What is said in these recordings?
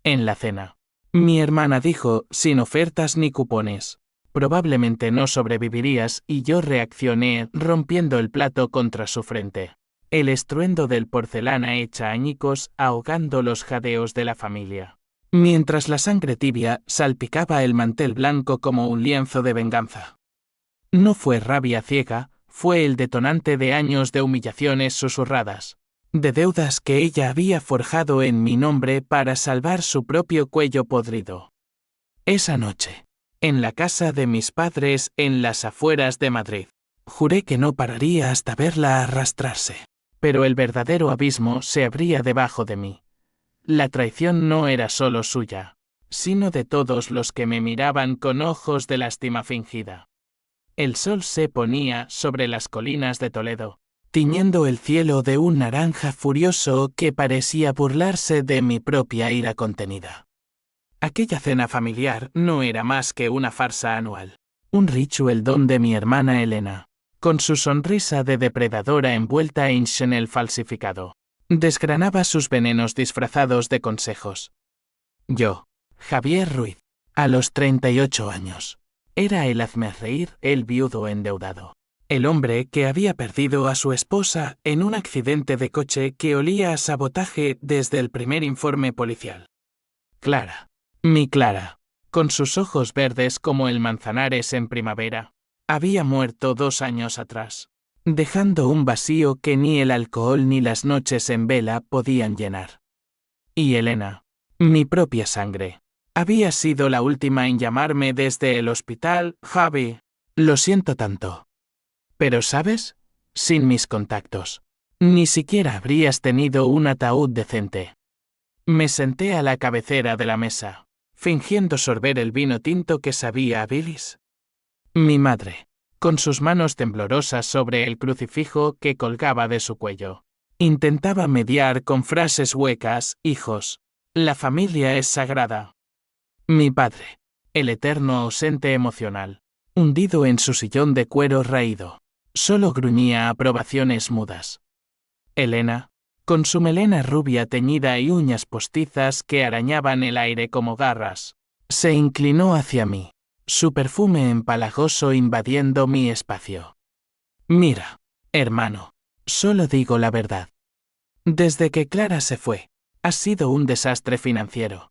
En la cena. Mi hermana dijo, sin ofertas ni cupones. Probablemente no sobrevivirías y yo reaccioné rompiendo el plato contra su frente. El estruendo del porcelana hecha añicos ahogando los jadeos de la familia. Mientras la sangre tibia salpicaba el mantel blanco como un lienzo de venganza. No fue rabia ciega, fue el detonante de años de humillaciones susurradas. De deudas que ella había forjado en mi nombre para salvar su propio cuello podrido. Esa noche, en la casa de mis padres en las afueras de Madrid, juré que no pararía hasta verla arrastrarse. Pero el verdadero abismo se abría debajo de mí. La traición no era solo suya, sino de todos los que me miraban con ojos de lástima fingida. El sol se ponía sobre las colinas de Toledo, tiñendo el cielo de un naranja furioso que parecía burlarse de mi propia ira contenida. Aquella cena familiar no era más que una farsa anual, un ritual donde mi hermana Elena, con su sonrisa de depredadora envuelta en Chanel falsificado, desgranaba sus venenos disfrazados de consejos. Yo, Javier Ruiz, a los 38 años, era el hazmerreír, el viudo endeudado. El hombre que había perdido a su esposa en un accidente de coche que olía a sabotaje desde el primer informe policial. Clara, mi Clara, con sus ojos verdes como el manzanares en primavera, había muerto 2 años atrás, dejando un vacío que ni el alcohol ni las noches en vela podían llenar. Y Elena, mi propia sangre, había sido la última en llamarme desde el hospital. Javi, lo siento tanto. Pero ¿sabes? Sin mis contactos, ni siquiera habrías tenido un ataúd decente. Me senté a la cabecera de la mesa, fingiendo sorber el vino tinto que sabía a bilis. Mi madre, con sus manos temblorosas sobre el crucifijo que colgaba de su cuello, intentaba mediar con frases huecas. Hijos, la familia es sagrada. Mi padre, el eterno ausente emocional, hundido en su sillón de cuero raído, solo gruñía aprobaciones mudas. Elena, con su melena rubia teñida y uñas postizas que arañaban el aire como garras, se inclinó hacia mí, su perfume empalagoso invadiendo mi espacio. Mira, hermano, solo digo la verdad. Desde que Clara se fue, ha sido un desastre financiero.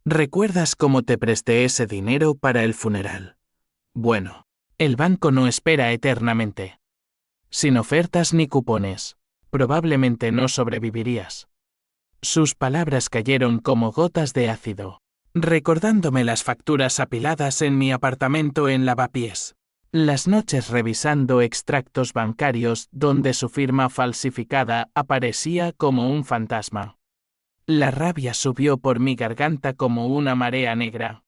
¿Recuerdas cómo te presté ese dinero para el funeral? Bueno, el banco no espera eternamente. Sin ofertas ni cupones, probablemente no sobrevivirías. Sus palabras cayeron como gotas de ácido, recordándome las facturas apiladas en mi apartamento en Lavapiés, las noches revisando extractos bancarios donde su firma falsificada aparecía como un fantasma. La rabia subió por mi garganta como una marea negra.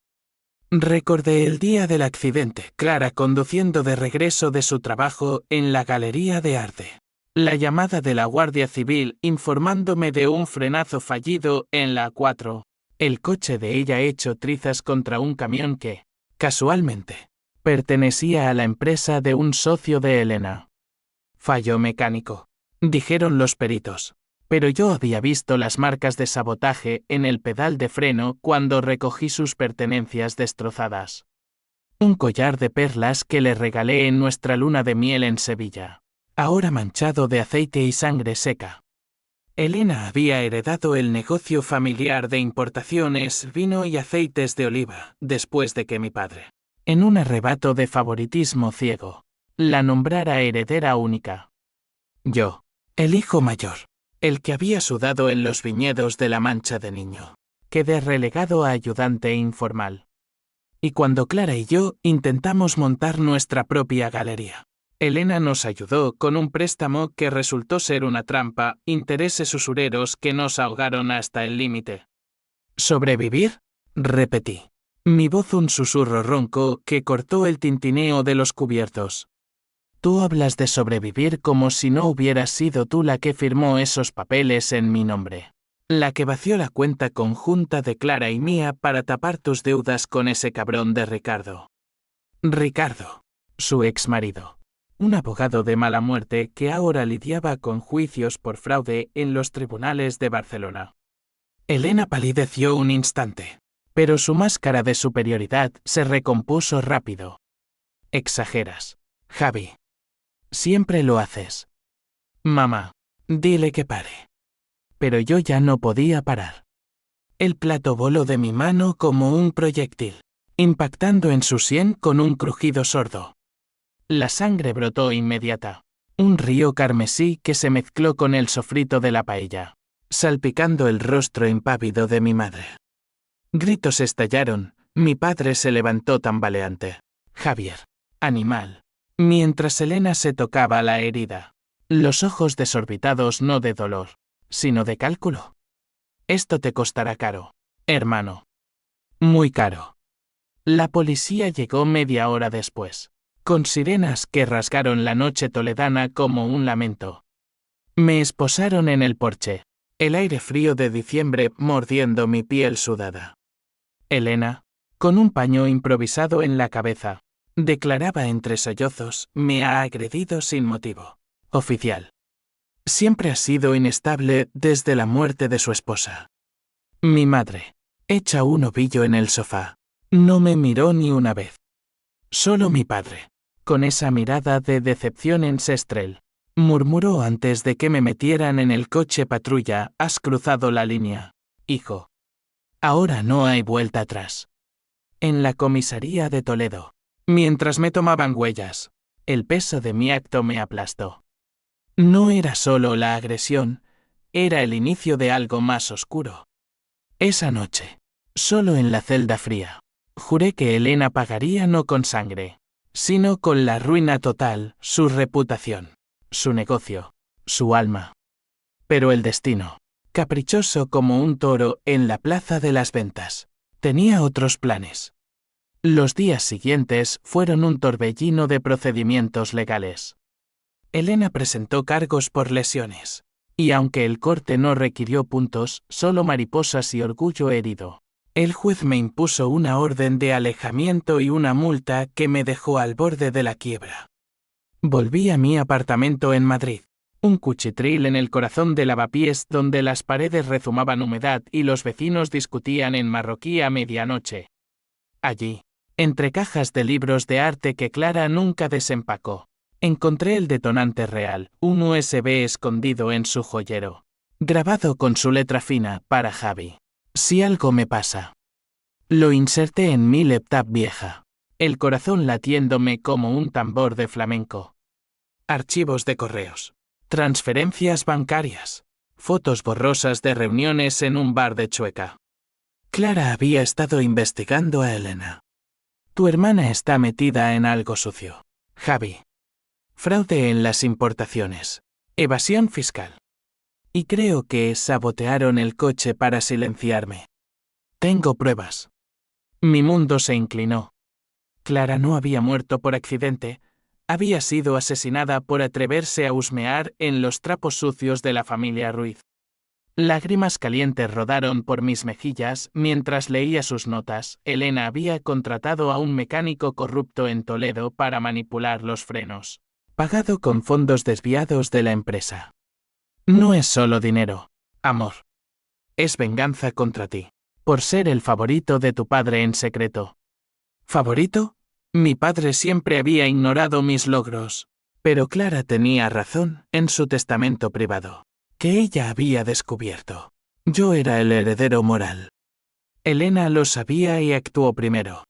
Recordé el día del accidente, Clara conduciendo de regreso de su trabajo en la galería de arte. La llamada de la Guardia Civil informándome de un frenazo fallido en la A4. El coche de ella hecho trizas contra un camión que, casualmente, pertenecía a la empresa de un socio de Elena. Fallo mecánico, dijeron los peritos. Pero yo había visto las marcas de sabotaje en el pedal de freno cuando recogí sus pertenencias destrozadas. Un collar de perlas que le regalé en nuestra luna de miel en Sevilla, ahora manchado de aceite y sangre seca. Elena había heredado el negocio familiar de importaciones, vino y aceites de oliva, después de que mi padre, en un arrebato de favoritismo ciego, la nombrara heredera única. Yo, el hijo mayor, el que había sudado en los viñedos de La Mancha de niño, quedé relegado a ayudante informal. Y cuando Clara y yo intentamos montar nuestra propia galería, Elena nos ayudó con un préstamo que resultó ser una trampa, intereses usureros que nos ahogaron hasta el límite. ¿Sobrevivir? Repetí. Mi voz un susurro ronco que cortó el tintineo de los cubiertos. Tú hablas de sobrevivir como si no hubieras sido tú la que firmó esos papeles en mi nombre. La que vació la cuenta conjunta de Clara y mía para tapar tus deudas con ese cabrón de Ricardo. Ricardo, su exmarido. Un abogado de mala muerte que ahora lidiaba con juicios por fraude en los tribunales de Barcelona. Elena palideció un instante, pero su máscara de superioridad se recompuso rápido. Exageras, Javi. Siempre lo haces. Mamá, dile que pare. Pero yo ya no podía parar. El plato voló de mi mano como un proyectil, impactando en su sien con un crujido sordo. La sangre brotó inmediata, un río carmesí que se mezcló con el sofrito de la paella, salpicando el rostro impávido de mi madre. Gritos estallaron, mi padre se levantó tambaleante. Javier, animal. Mientras Elena se tocaba la herida, los ojos desorbitados no de dolor, sino de cálculo. Esto te costará caro, hermano. Muy caro. La policía llegó media hora después, con sirenas que rasgaron la noche toledana como un lamento. Me esposaron en el porche, el aire frío de diciembre mordiendo mi piel sudada. Elena, con un paño improvisado en la cabeza, declaraba entre sollozos, me ha agredido sin motivo. Oficial. Siempre ha sido inestable desde la muerte de su esposa. Mi madre, hecha un ovillo en el sofá, no me miró ni una vez. Solo mi padre, con esa mirada de decepción ancestral, murmuró antes de que me metieran en el coche patrulla, has cruzado la línea, hijo. Ahora no hay vuelta atrás. En la comisaría de Toledo, mientras me tomaban huellas, el peso de mi acto me aplastó. No era solo la agresión, era el inicio de algo más oscuro. Esa noche, solo en la celda fría, juré que Elena pagaría no con sangre, sino con la ruina total, su reputación, su negocio, su alma. Pero el destino, caprichoso como un toro en la plaza de las ventas, tenía otros planes. Los días siguientes fueron un torbellino de procedimientos legales. Elena presentó cargos por lesiones, y aunque el corte no requirió puntos, solo mariposas y orgullo herido, el juez me impuso una orden de alejamiento y una multa que me dejó al borde de la quiebra. Volví a mi apartamento en Madrid, un cuchitril en el corazón de Lavapiés donde las paredes rezumaban humedad y los vecinos discutían en marroquí a medianoche. Allí, entre cajas de libros de arte que Clara nunca desempacó, encontré el detonante real, un USB escondido en su joyero, grabado con su letra fina, para Javi. Si algo me pasa. Lo inserté en mi laptop vieja, el corazón latiéndome como un tambor de flamenco. Archivos de correos, transferencias bancarias, fotos borrosas de reuniones en un bar de Chueca. Clara había estado investigando a Elena. Tu hermana está metida en algo sucio, Javi. Fraude en las importaciones. Evasión fiscal. Y creo que sabotearon el coche para silenciarme. Tengo pruebas. Mi mundo se inclinó. Clara no había muerto por accidente, había sido asesinada por atreverse a husmear en los trapos sucios de la familia Ruiz. Lágrimas calientes rodaron por mis mejillas mientras leía sus notas. Elena había contratado a un mecánico corrupto en Toledo para manipular los frenos, pagado con fondos desviados de la empresa. No es solo dinero, amor. Es venganza contra ti, por ser el favorito de tu padre en secreto. ¿Favorito? Mi padre siempre había ignorado mis logros, pero Clara tenía razón en su testamento privado, que ella había descubierto. Yo era el heredero moral. Elena lo sabía y actuó primero.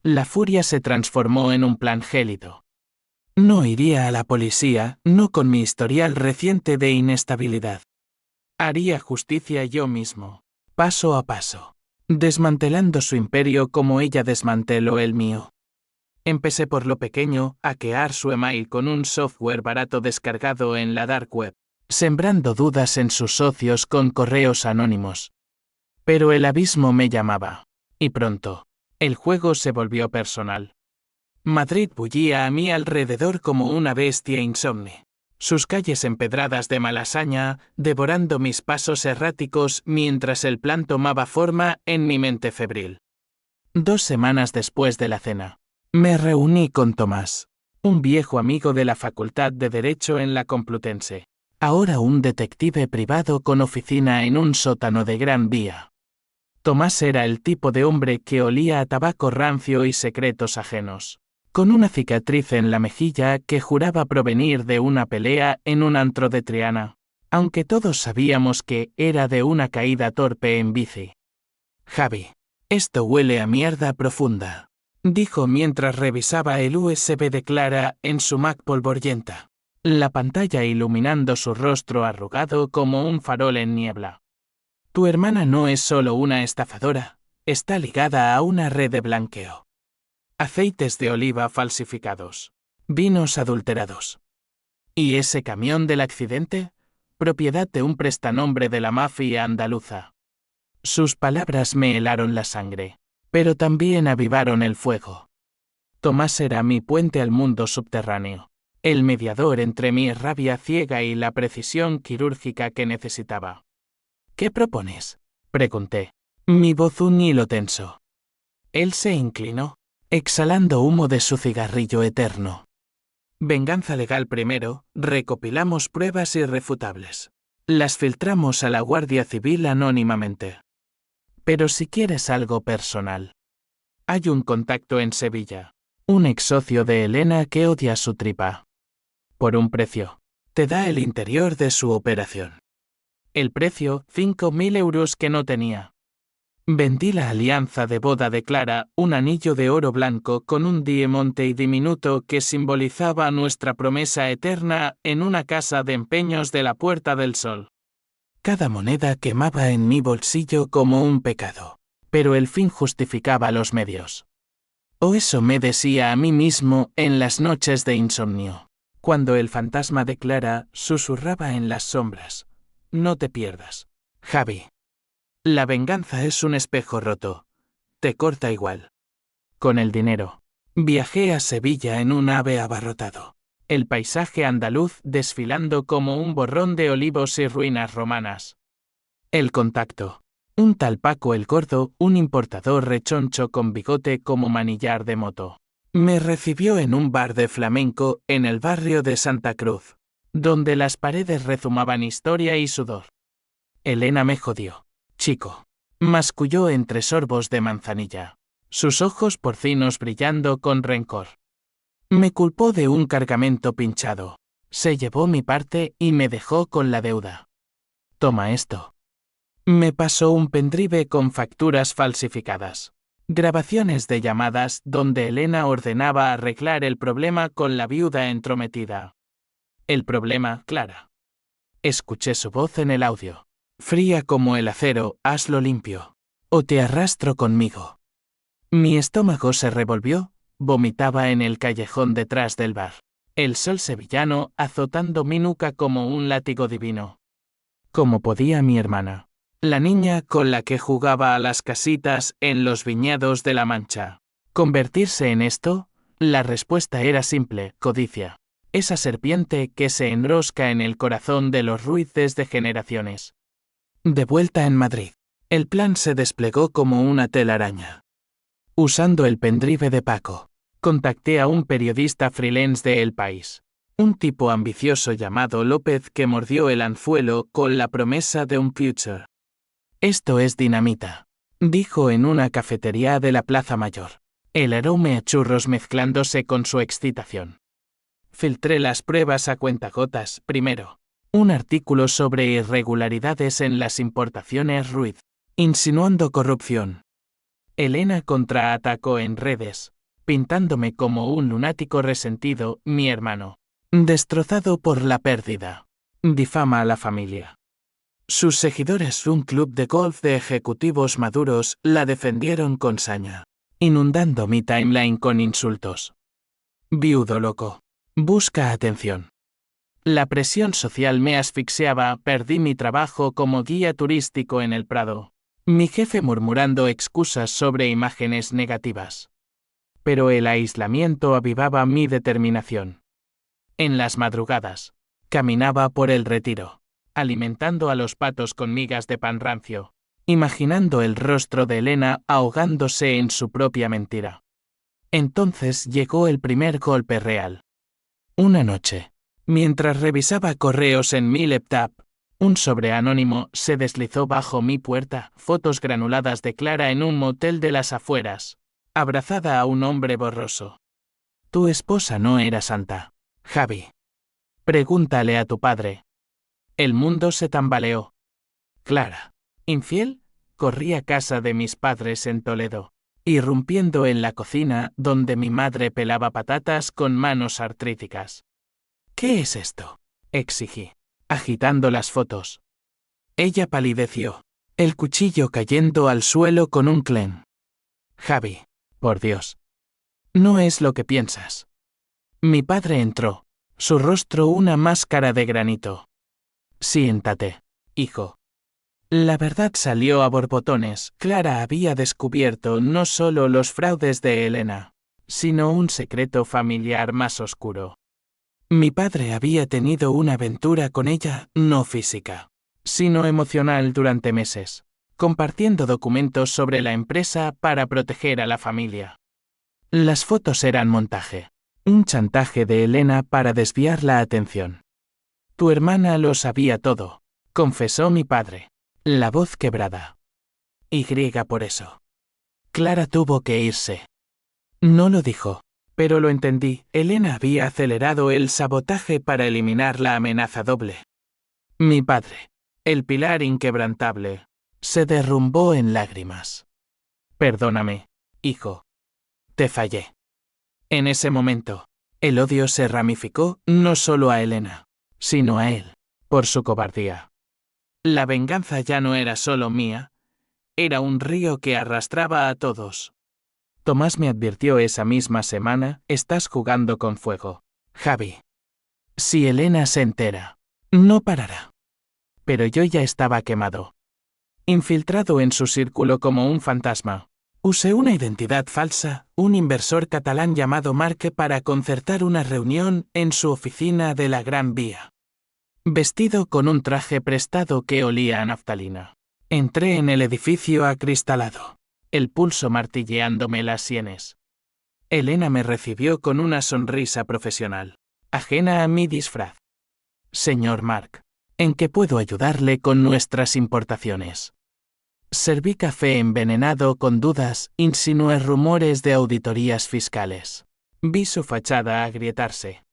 La furia se transformó en un plan gélido. No iría a la policía, no con mi historial reciente de inestabilidad. Haría justicia yo mismo, paso a paso, desmantelando su imperio como ella desmanteló el mío. Empecé por lo pequeño, hackear su email con un software barato descargado en la dark web, sembrando dudas en sus socios con correos anónimos. Pero el abismo me llamaba, y pronto, el juego se volvió personal. Madrid bullía a mi alrededor como una bestia insomne, sus calles empedradas de malasaña, devorando mis pasos erráticos mientras el plan tomaba forma en mi mente febril. 2 semanas después de la cena, me reuní con Tomás, un viejo amigo de la Facultad de Derecho en la Complutense. Ahora un detective privado con oficina en un sótano de Gran Vía. Tomás era el tipo de hombre que olía a tabaco rancio y secretos ajenos, con una cicatriz en la mejilla que juraba provenir de una pelea en un antro de Triana, aunque todos sabíamos que era de una caída torpe en bici. Javi, esto huele a mierda profunda, dijo mientras revisaba el USB de Clara en su Mac polvorienta, la pantalla iluminando su rostro arrugado como un farol en niebla. Tu hermana no es solo una estafadora, está ligada a una red de blanqueo. Aceites de oliva falsificados. Vinos adulterados. ¿Y ese camión del accidente? Propiedad de un prestanombre de la mafia andaluza. Sus palabras me helaron la sangre, pero también avivaron el fuego. Tomás era mi puente al mundo subterráneo, el mediador entre mi rabia ciega y la precisión quirúrgica que necesitaba. ¿Qué propones?, pregunté, mi voz un hilo tenso. Él se inclinó, exhalando humo de su cigarrillo eterno. Venganza legal primero, recopilamos pruebas irrefutables. Las filtramos a la Guardia Civil anónimamente. Pero si quieres algo personal. Hay un contacto en Sevilla. Un ex socio de Elena que odia su tripa. Por un precio. Te da el interior de su operación. El precio, 5.000 euros que no tenía. Vendí la alianza de boda de Clara, un anillo de oro blanco con un diamante y diminuto que simbolizaba nuestra promesa eterna en una casa de empeños de la Puerta del Sol. Cada moneda quemaba en mi bolsillo como un pecado, pero el fin justificaba los medios. O eso me decía a mí mismo en las noches de insomnio, cuando el fantasma de Clara susurraba en las sombras. No te pierdas, Javi. La venganza es un espejo roto. Te corta igual. Con el dinero. Viajé a Sevilla en un ave abarrotado. El paisaje andaluz desfilando como un borrón de olivos y ruinas romanas. El contacto. Un tal Paco el Gordo, un importador rechoncho con bigote como manillar de moto. Me recibió en un bar de flamenco en el barrio de Santa Cruz, donde las paredes rezumaban historia y sudor. Elena me jodió. Chico. Masculló entre sorbos de manzanilla, sus ojos porcinos brillando con rencor. Me culpó de un cargamento pinchado. Se llevó mi parte y me dejó con la deuda. Toma esto. Me pasó un pendrive con facturas falsificadas. Grabaciones de llamadas donde Elena ordenaba arreglar el problema con la viuda entrometida. El problema, Clara. Escuché su voz en el audio. Fría como el acero, hazlo limpio. O te arrastro conmigo. Mi estómago se revolvió, vomitaba en el callejón detrás del bar. El sol sevillano azotando mi nuca como un látigo divino. ¿Cómo podía mi hermana? La niña con la que jugaba a las casitas en los viñedos de La Mancha. ¿Convertirse en esto? La respuesta era simple, codicia. Esa serpiente que se enrosca en el corazón de los Ruiz desde generaciones. De vuelta en Madrid, el plan se desplegó como una telaraña. Usando el pendrive de Paco, contacté a un periodista freelance de El País. Un tipo ambicioso llamado López que mordió el anzuelo con la promesa de un future. Esto es dinamita, dijo en una cafetería de la Plaza Mayor. El aroma a churros mezclándose con su excitación. Filtré las pruebas a cuentagotas, primero. Un artículo sobre irregularidades en las importaciones Ruiz, insinuando corrupción. Elena contraatacó en redes, pintándome como un lunático resentido, mi hermano, destrozado por la pérdida. Difama a la familia. Sus seguidores, un club de golf de ejecutivos maduros, la defendieron con saña, inundando mi timeline con insultos. Viudo loco. Busca atención. La presión social me asfixiaba, perdí mi trabajo como guía turístico en el Prado. Mi jefe murmurando excusas sobre imágenes negativas. Pero el aislamiento avivaba mi determinación. En las madrugadas, caminaba por el Retiro, alimentando a los patos con migas de pan rancio, imaginando el rostro de Elena ahogándose en su propia mentira. Entonces llegó el primer golpe real. Una noche. Mientras revisaba correos en mi laptop, un sobre anónimo se deslizó bajo mi puerta. Fotos granuladas de Clara en un motel de las afueras, abrazada a un hombre borroso. Tu esposa no era santa, Javi. Pregúntale a tu padre. El mundo se tambaleó. Clara, infiel, corrí a casa de mis padres en Toledo, irrumpiendo en la cocina donde mi madre pelaba patatas con manos artríticas. ¿Qué es esto?, exigí, agitando las fotos. Ella palideció, el cuchillo cayendo al suelo con un clem. Javi, por Dios. No es lo que piensas. Mi padre entró, su rostro una máscara de granito. Siéntate, hijo. La verdad salió a borbotones. Clara había descubierto no solo los fraudes de Elena, sino un secreto familiar más oscuro. Mi padre había tenido una aventura con ella, no física, sino emocional durante meses, compartiendo documentos sobre la empresa para proteger a la familia. Las fotos eran montaje, un chantaje de Elena para desviar la atención. Tu hermana lo sabía todo, confesó mi padre, la voz quebrada. Y por eso. Clara tuvo que irse. No lo dijo, pero lo entendí. Elena había acelerado el sabotaje para eliminar la amenaza doble. Mi padre, el pilar inquebrantable, se derrumbó en lágrimas. Perdóname, hijo. Te fallé. En ese momento, el odio se ramificó no solo a Elena, sino a él, por su cobardía. La venganza ya no era solo mía, era un río que arrastraba a todos. Tomás me advirtió esa misma semana, estás jugando con fuego, Javi. Si Elena se entera, no parará. Pero yo ya estaba quemado. Infiltrado en su círculo como un fantasma. Usé una identidad falsa, un inversor catalán llamado Marc para concertar una reunión en su oficina de la Gran Vía. Vestido con un traje prestado que olía a naftalina. Entré en el edificio acristalado, el pulso martilleándome las sienes. Elena me recibió con una sonrisa profesional, ajena a mi disfraz. Señor Marc, ¿en qué puedo ayudarle con nuestras importaciones? Serví café envenenado con dudas, insinué rumores de auditorías fiscales. Vi su fachada agrietarse.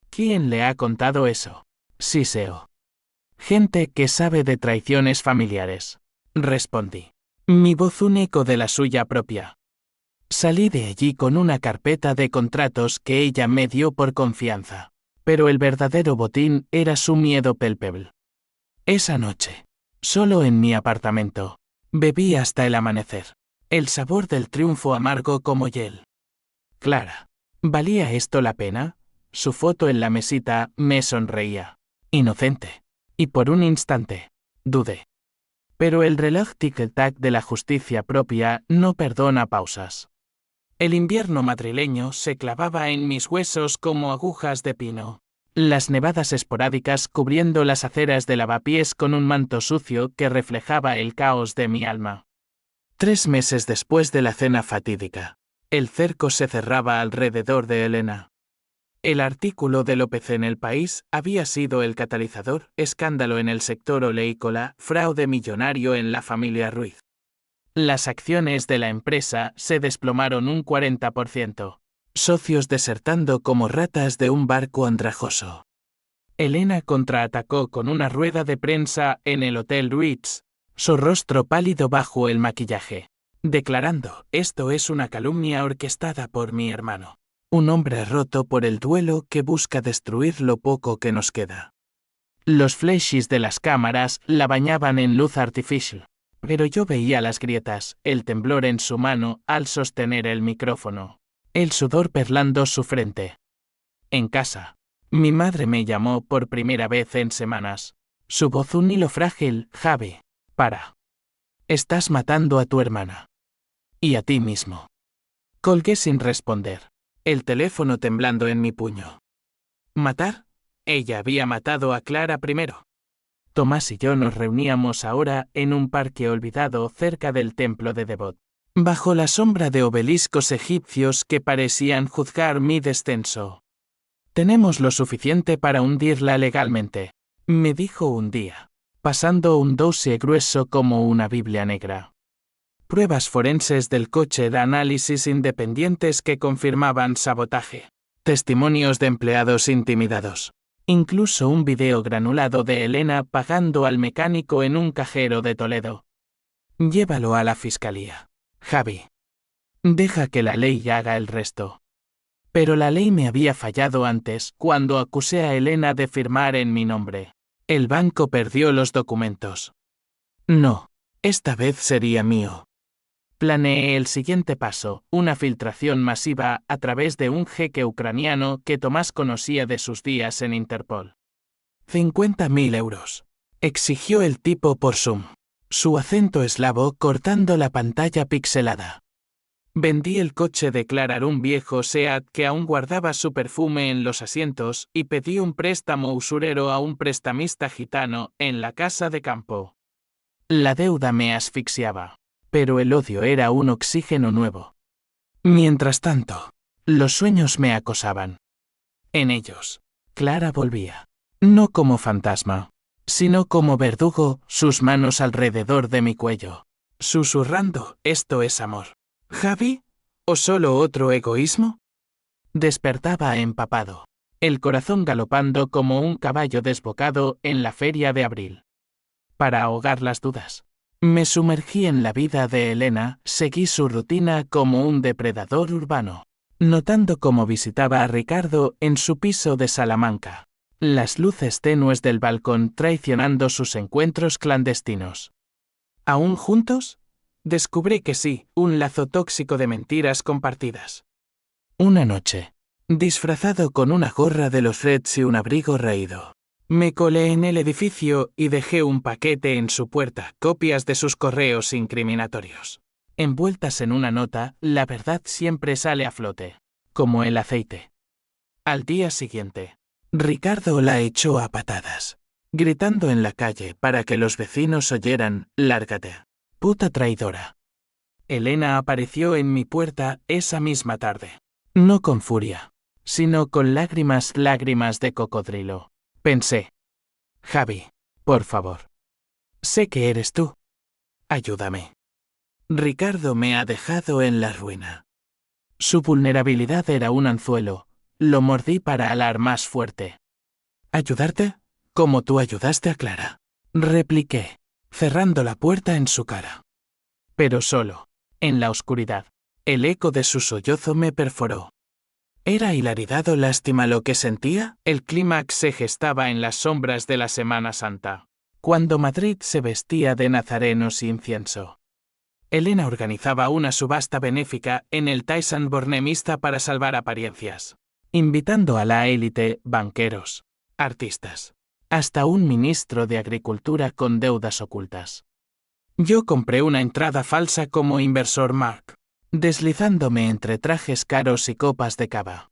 ¿Quién le ha contado eso? Siseo. Gente que sabe de traiciones familiares. Respondí. Mi voz un eco de la suya propia. Salí de allí con una carpeta de contratos que ella me dio por confianza. Pero el verdadero botín era su miedo palpable. Esa noche, solo en mi apartamento, bebí hasta el amanecer. El sabor del triunfo amargo como hiel. Clara, ¿valía esto la pena? Su foto en la mesita me sonreía. Inocente. Y por un instante, dudé. Pero el reloj tic-tac de la justicia propia no perdona pausas. El invierno madrileño se clavaba en mis huesos como agujas de pino. Las nevadas esporádicas cubriendo las aceras de lavapiés con un manto sucio que reflejaba el caos de mi alma. 3 meses después de la cena fatídica, el cerco se cerraba alrededor de Elena. El artículo de López en El País había sido el catalizador, escándalo en el sector oleícola, fraude millonario en la familia Ruiz. Las acciones de la empresa se desplomaron un 40%, socios desertando como ratas de un barco andrajoso. Elena contraatacó con una rueda de prensa en el Hotel Ritz, su rostro pálido bajo el maquillaje, declarando, esto es una calumnia orquestada por mi hermano. Un hombre roto por el duelo que busca destruir lo poco que nos queda. Los flashes de las cámaras la bañaban en luz artificial, pero yo veía las grietas, el temblor en su mano al sostener el micrófono, el sudor perlando su frente. En casa, mi madre me llamó por primera vez en semanas. Su voz un hilo frágil, Javi, para. Estás matando a tu hermana. Y a ti mismo. Colgué sin responder. El teléfono temblando en mi puño. ¿Matar? Ella había matado a Clara primero. Tomás y yo nos reuníamos ahora en un parque olvidado cerca del templo de Devot, bajo la sombra de obeliscos egipcios que parecían juzgar mi descenso. Tenemos lo suficiente para hundirla legalmente, me dijo un día, pasando un dossier grueso como una Biblia negra. Pruebas forenses del coche de análisis independientes que confirmaban sabotaje. Testimonios de empleados intimidados. Incluso un video granulado de Elena pagando al mecánico en un cajero de Toledo. Llévalo a la fiscalía, Javi. Deja que la ley haga el resto. Pero la ley me había fallado antes, cuando acusé a Elena de firmar en mi nombre. El banco perdió los documentos. No, esta vez sería mío. Planeé el siguiente paso, una filtración masiva a través de un jeque ucraniano que Tomás conocía de sus días en Interpol. 50.000 euros. Exigió el tipo por Zoom. Su acento eslavo cortando la pantalla pixelada. Vendí el coche de Clara, un viejo Seat que aún guardaba su perfume en los asientos, y pedí un préstamo usurero a un prestamista gitano en la casa de campo. La deuda me asfixiaba, pero el odio era un oxígeno nuevo. Mientras tanto, los sueños me acosaban. En ellos, Clara volvía, no como fantasma, sino como verdugo, sus manos alrededor de mi cuello, susurrando, ¿esto es amor, Javi? ¿O solo otro egoísmo? Despertaba empapado, el corazón galopando como un caballo desbocado en la feria de abril. Para ahogar las dudas, me sumergí en la vida de Elena, seguí su rutina como un depredador urbano, notando cómo visitaba a Ricardo en su piso de Salamanca, las luces tenues del balcón traicionando sus encuentros clandestinos. ¿Aún juntos? Descubrí que sí, un lazo tóxico de mentiras compartidas. Una noche, disfrazado con una gorra de los Reds y un abrigo raído, me colé en el edificio y dejé un paquete en su puerta, copias de sus correos incriminatorios. Envueltas en una nota, la verdad siempre sale a flote, como el aceite. Al día siguiente, Ricardo la echó a patadas, gritando en la calle para que los vecinos oyeran, «Lárgate, puta traidora». Elena apareció en mi puerta esa misma tarde. No con furia, sino con lágrimas de cocodrilo. Pensé, Javi, por favor. Sé que eres tú. Ayúdame. Ricardo me ha dejado en la ruina. Su vulnerabilidad era un anzuelo, lo mordí para alar más fuerte. ¿Ayudarte? Como tú ayudaste a Clara. Repliqué, cerrando la puerta en su cara. Pero solo, en la oscuridad, el eco de su sollozo me perforó. ¿Era hilaridad o lástima lo que sentía? El clímax se gestaba en las sombras de la Semana Santa, cuando Madrid se vestía de nazarenos y incienso. Elena organizaba una subasta benéfica en el Thyssen Bornemista para salvar apariencias, invitando a la élite, banqueros, artistas, hasta un ministro de Agricultura con deudas ocultas. Yo compré una entrada falsa como inversor Mark, deslizándome entre trajes caros y copas de cava.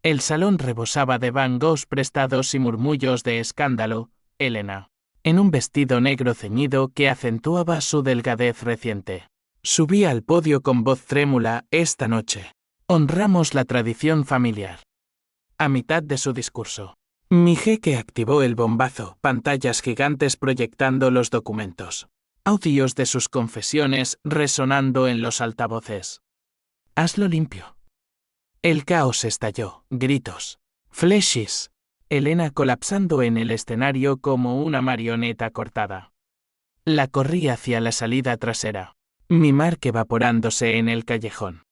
El salón rebosaba de Van Goghs prestados y murmullos de escándalo. Elena, en un vestido negro ceñido que acentuaba su delgadez reciente, subí al podio con voz trémula. Esta noche, honramos la tradición familiar. A mitad de su discurso, mi jeque activó el bombazo, pantallas gigantes proyectando los documentos. Audios de sus confesiones resonando en los altavoces. Hazlo limpio. El caos estalló, gritos, flashes, Elena colapsando en el escenario como una marioneta cortada. La corrí hacia la salida trasera, mi Mark evaporándose en el callejón.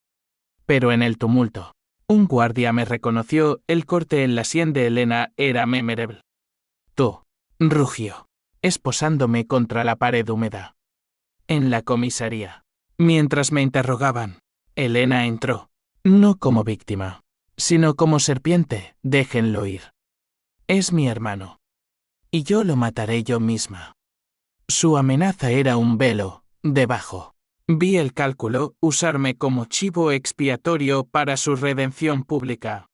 Pero en el tumulto, un guardia me reconoció, el corte en la sien de Elena era memorable. Tú, rugió, esposándome contra la pared húmeda. En la comisaría, mientras me interrogaban, Elena entró, no como víctima, sino como serpiente, déjenlo ir. Es mi hermano. Y yo lo mataré yo misma. Su amenaza era un velo, debajo. Vi el cálculo, usarme como chivo expiatorio para su redención pública.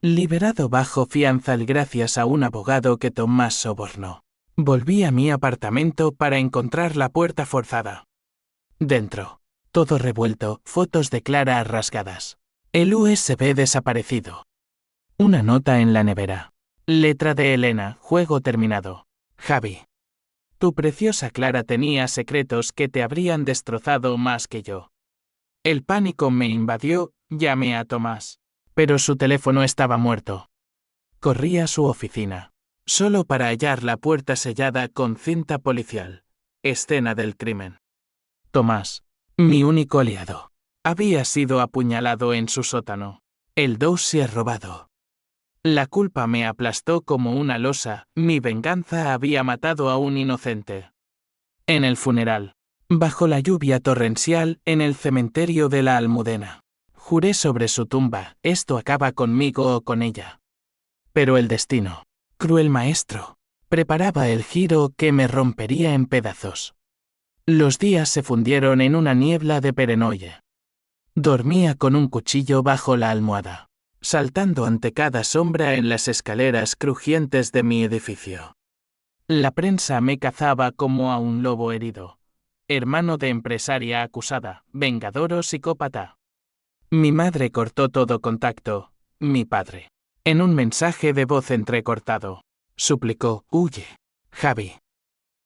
Liberado bajo fianza gracias a un abogado que Tomás sobornó. Volví a mi apartamento para encontrar la puerta forzada. Dentro, todo revuelto, fotos de Clara rasgadas. El USB desaparecido. Una nota en la nevera. Letra de Elena, juego terminado. Javi. Tu preciosa Clara tenía secretos que te habrían destrozado más que yo. El pánico me invadió, llamé a Tomás. Pero su teléfono estaba muerto. Corrí a su oficina. Solo para hallar la puerta sellada con cinta policial. Escena del crimen. Tomás, mi único aliado, había sido apuñalado en su sótano. El dossier robado. La culpa me aplastó como una losa, mi venganza había matado a un inocente. En el funeral. Bajo la lluvia torrencial, en el cementerio de la Almudena. Juré sobre su tumba, esto acaba conmigo o con ella. Pero el destino, cruel maestro, preparaba el giro que me rompería en pedazos. Los días se fundieron en una niebla de perenoye. Dormía con un cuchillo bajo la almohada, saltando ante cada sombra en las escaleras crujientes de mi edificio. La prensa me cazaba como a un lobo herido. Hermano de empresaria acusada, vengador o psicópata. Mi madre cortó todo contacto, mi padre. En un mensaje de voz entrecortado, suplicó, huye, Javi.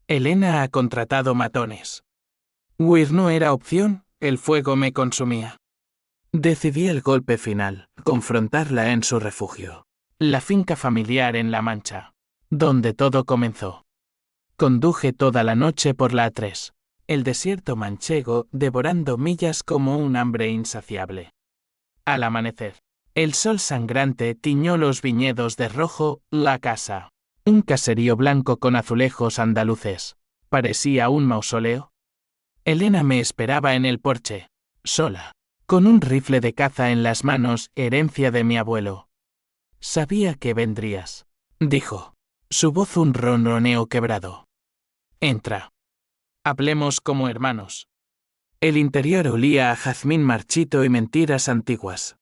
Elena ha contratado matones. Huir no era opción, el fuego me consumía. Decidí el golpe final, confrontarla en su refugio. La finca familiar en La Mancha, donde todo comenzó. Conduje toda la noche por la A3, el desierto manchego devorando millas como un hambre insaciable. Al amanecer, el sol sangrante tiñó los viñedos de rojo, la casa. Un caserío blanco con azulejos andaluces. Parecía un mausoleo. Elena me esperaba en el porche, sola, con un rifle de caza en las manos, herencia de mi abuelo. Sabía que vendrías, dijo. Su voz un ronroneo quebrado. Entra. Hablemos como hermanos. El interior olía a jazmín marchito y mentiras antiguas.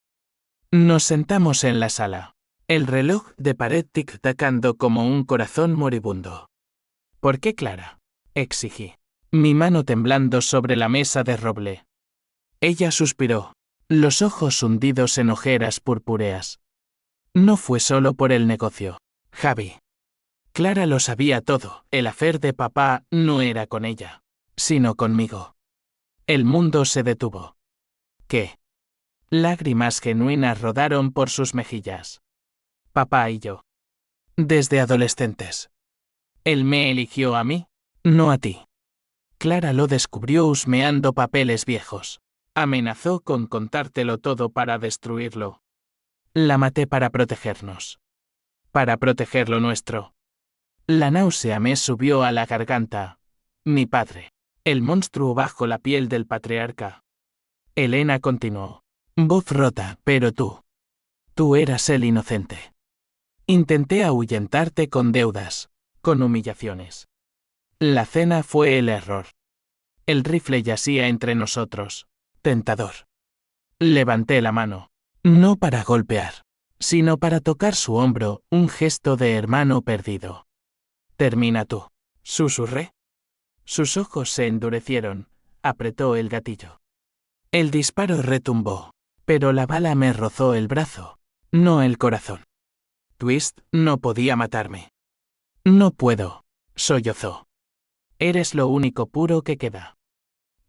Nos sentamos en la sala. El reloj de pared tic-tacando como un corazón moribundo. ¿Por qué, Clara? Exigí. Mi mano temblando sobre la mesa de roble. Ella suspiró, los ojos hundidos en ojeras purpúreas. No fue solo por el negocio, Javi. Clara lo sabía todo, el affair de papá no era con ella, sino conmigo. El mundo se detuvo. ¿Qué? Lágrimas genuinas rodaron por sus mejillas. Papá y yo. Desde adolescentes. Él me eligió a mí, no a ti. Clara lo descubrió husmeando papeles viejos. Amenazó con contártelo todo para destruirlo. La maté para protegernos. Para proteger lo nuestro. La náusea me subió a la garganta. Mi padre. El monstruo bajo la piel del patriarca. Elena continuó. Voz rota, pero tú. Tú eras el inocente. Intenté ahuyentarte con deudas, con humillaciones. La cena fue el error. El rifle yacía entre nosotros. Tentador. Levanté la mano. No para golpear, sino para tocar su hombro, un gesto de hermano perdido. Termina tú. Susurré. Sus ojos se endurecieron. Apretó el gatillo. El disparo retumbó, pero la bala me rozó el brazo, no el corazón. Twist no podía matarme. No puedo, sollozó. Eres lo único puro que queda.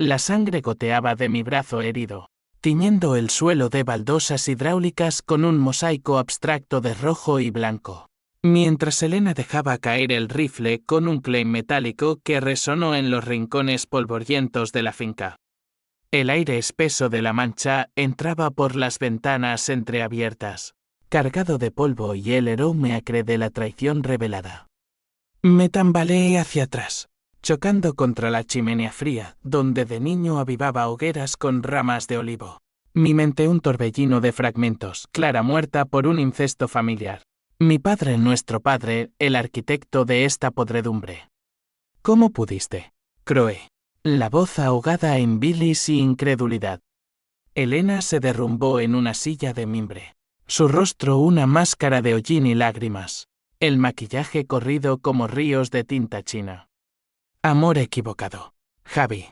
La sangre goteaba de mi brazo herido, tiñendo el suelo de baldosas hidráulicas con un mosaico abstracto de rojo y blanco. Mientras Elena dejaba caer el rifle con un claim metálico que resonó en los rincones polvorientos de la finca. El aire espeso de La Mancha entraba por las ventanas entreabiertas, cargado de polvo y el aroma acre de la traición revelada. Me tambaleé hacia atrás, chocando contra la chimenea fría, donde de niño avivaba hogueras con ramas de olivo. Mi mente un torbellino de fragmentos, Clara muerta por un incesto familiar. Mi padre, nuestro padre, el arquitecto de esta podredumbre. ¿Cómo pudiste? Croé. La voz ahogada en bilis y incredulidad. Elena se derrumbó en una silla de mimbre. Su rostro una máscara de hollín y lágrimas. El maquillaje corrido como ríos de tinta china. Amor equivocado. Javi.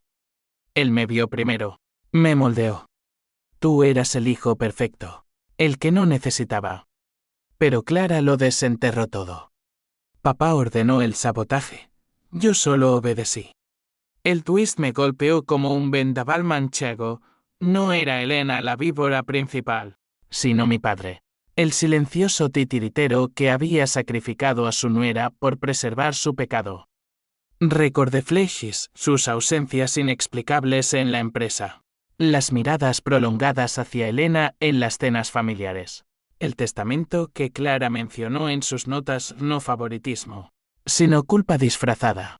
Él me vio primero. Me moldeó. Tú eras el hijo perfecto. El que no necesitaba. pero Clara lo desenterró todo. Papá ordenó el sabotaje. Yo solo obedecí. El twist me golpeó como un vendaval manchego. No era Elena la víbora principal, sino mi padre, el silencioso titiritero que había sacrificado a su nuera por preservar su pecado. Recordé flashes, sus ausencias inexplicables en la empresa, las miradas prolongadas hacia Elena en las cenas familiares, el testamento que Clara mencionó en sus notas, no favoritismo, sino culpa disfrazada.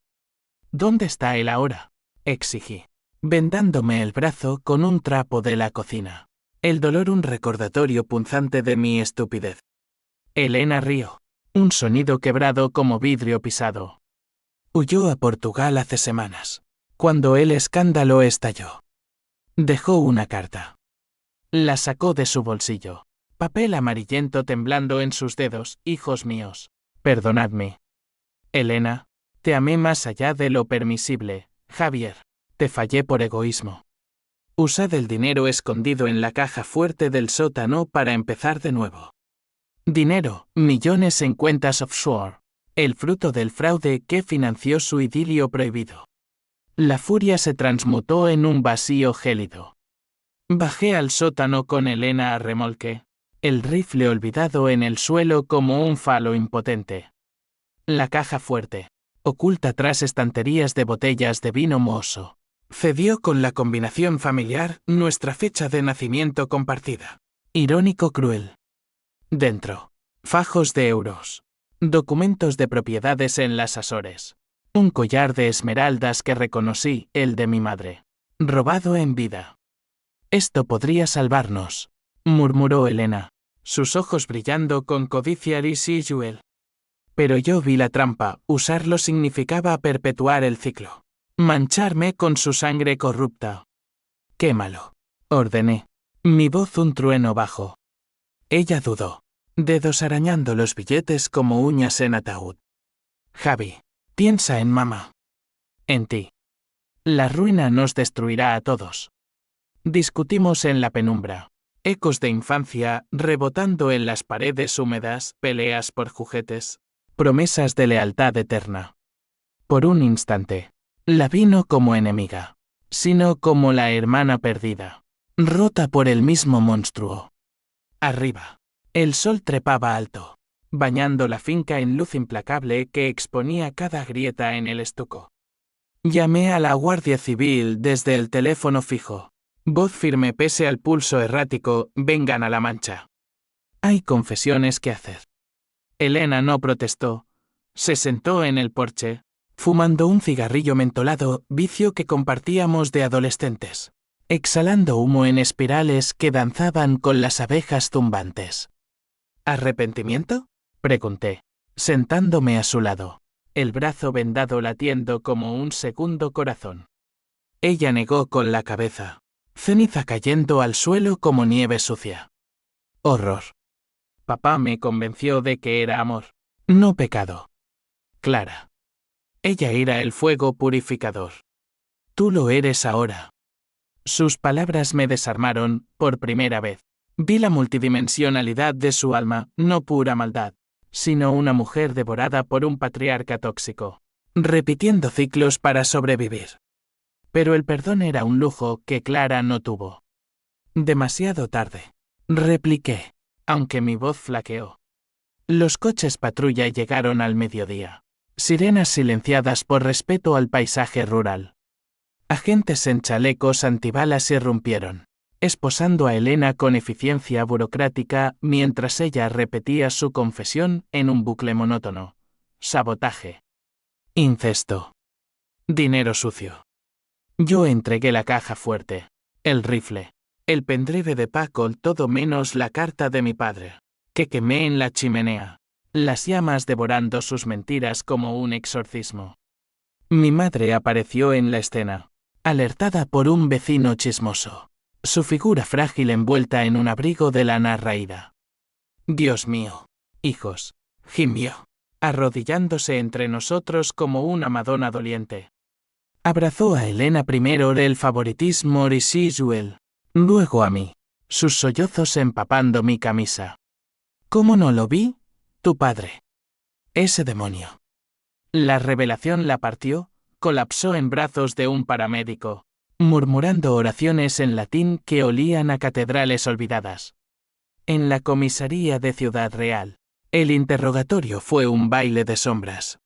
¿Dónde está él ahora?, exigí, vendándome el brazo con un trapo de la cocina. El dolor un recordatorio punzante de mi estupidez. Elena rió. Un sonido quebrado como vidrio pisado. Huyó a Portugal hace semanas, cuando el escándalo estalló. Dejó una carta. La sacó de su bolsillo. Papel amarillento temblando en sus dedos. Hijos míos, perdonadme. Elena, te amé más allá de lo permisible. Javier, te fallé por egoísmo. Usad el dinero escondido en la caja fuerte del sótano para empezar de nuevo. Dinero, millones en cuentas offshore, el fruto del fraude que financió su idilio prohibido. La furia se transmutó en un vacío gélido. Bajé al sótano con Elena a remolque, el rifle olvidado en el suelo como un falo impotente. La caja fuerte, oculta tras estanterías de botellas de vino mohoso, cedió con la combinación familiar, nuestra fecha de nacimiento compartida. Irónico cruel. Dentro, fajos de euros, documentos de propiedades en las Azores, un collar de esmeraldas que reconocí, el de mi madre, robado en vida. Esto podría salvarnos, murmuró Elena, sus ojos brillando con codicia residual. Pero yo vi la trampa, usarlo significaba perpetuar el ciclo. Mancharme con su sangre corrupta. Quémalo, ordené. Mi voz un trueno bajo. Ella dudó, dedos arañando los billetes como uñas en ataúd. Javi, piensa en mamá. En ti. La ruina nos destruirá a todos. Discutimos en la penumbra. Ecos de infancia rebotando en las paredes húmedas, peleas por juguetes, promesas de lealtad eterna. Por un instante, la vi no como enemiga, sino como la hermana perdida, rota por el mismo monstruo. Arriba, el sol trepaba alto, bañando la finca en luz implacable que exponía cada grieta en el estuco. Llamé a la Guardia Civil desde el teléfono fijo. Voz firme pese al pulso errático, vengan a la mancha. Hay confesiones que hacer. Elena no protestó. Se sentó en el porche, fumando un cigarrillo mentolado, vicio que compartíamos de adolescentes, exhalando humo en espirales que danzaban con las abejas zumbantes. ¿Arrepentimiento?, pregunté, sentándome a su lado, el brazo vendado latiendo como un segundo corazón. Ella negó con la cabeza. Ceniza cayendo al suelo como nieve sucia. Horror. Papá me convenció de que era amor, no pecado. Clara. Ella era el fuego purificador. Tú lo eres ahora. Sus palabras me desarmaron, por primera vez. Vi la multidimensionalidad de su alma, no pura maldad, sino una mujer devorada por un patriarca tóxico, repitiendo ciclos para sobrevivir. Pero el perdón era un lujo que Clara no tuvo. Demasiado tarde, repliqué, aunque mi voz flaqueó. Los coches patrulla llegaron al mediodía. Sirenas silenciadas por respeto al paisaje rural. Agentes en chalecos antibalas irrumpieron, esposando a Elena con eficiencia burocrática mientras ella repetía su confesión en un bucle monótono. Sabotaje. Incesto. Dinero sucio. Yo entregué la caja fuerte, el rifle, el pendrive de Paco, todo menos la carta de mi padre, que quemé en la chimenea, las llamas devorando sus mentiras como un exorcismo. Mi madre apareció en la escena, alertada por un vecino chismoso, su figura frágil envuelta en un abrigo de lana raída. Dios mío, hijos, gimió, arrodillándose entre nosotros como una madonna doliente. Abrazó a Elena primero el favoritismo residual, luego a mí, sus sollozos empapando mi camisa. ¿Cómo no lo vi? Tu padre. Ese demonio. La revelación la partió, colapsó en brazos de un paramédico, murmurando oraciones en latín que olían a catedrales olvidadas. En la comisaría de Ciudad Real, el interrogatorio fue un baile de sombras.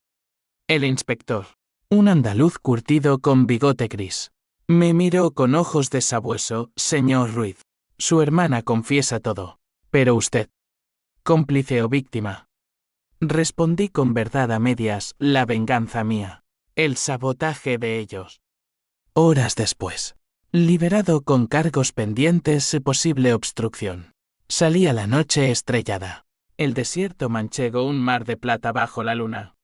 El inspector, un andaluz curtido con bigote gris, me miró con ojos de sabueso. Señor Ruiz, su hermana confiesa todo. Pero usted, cómplice o víctima. Respondí con verdad a medias: la venganza mía, el sabotaje de ellos. Horas después, liberado con cargos pendientes y posible obstrucción, salí a la noche estrellada. El desierto manchego, un mar de plata bajo la luna.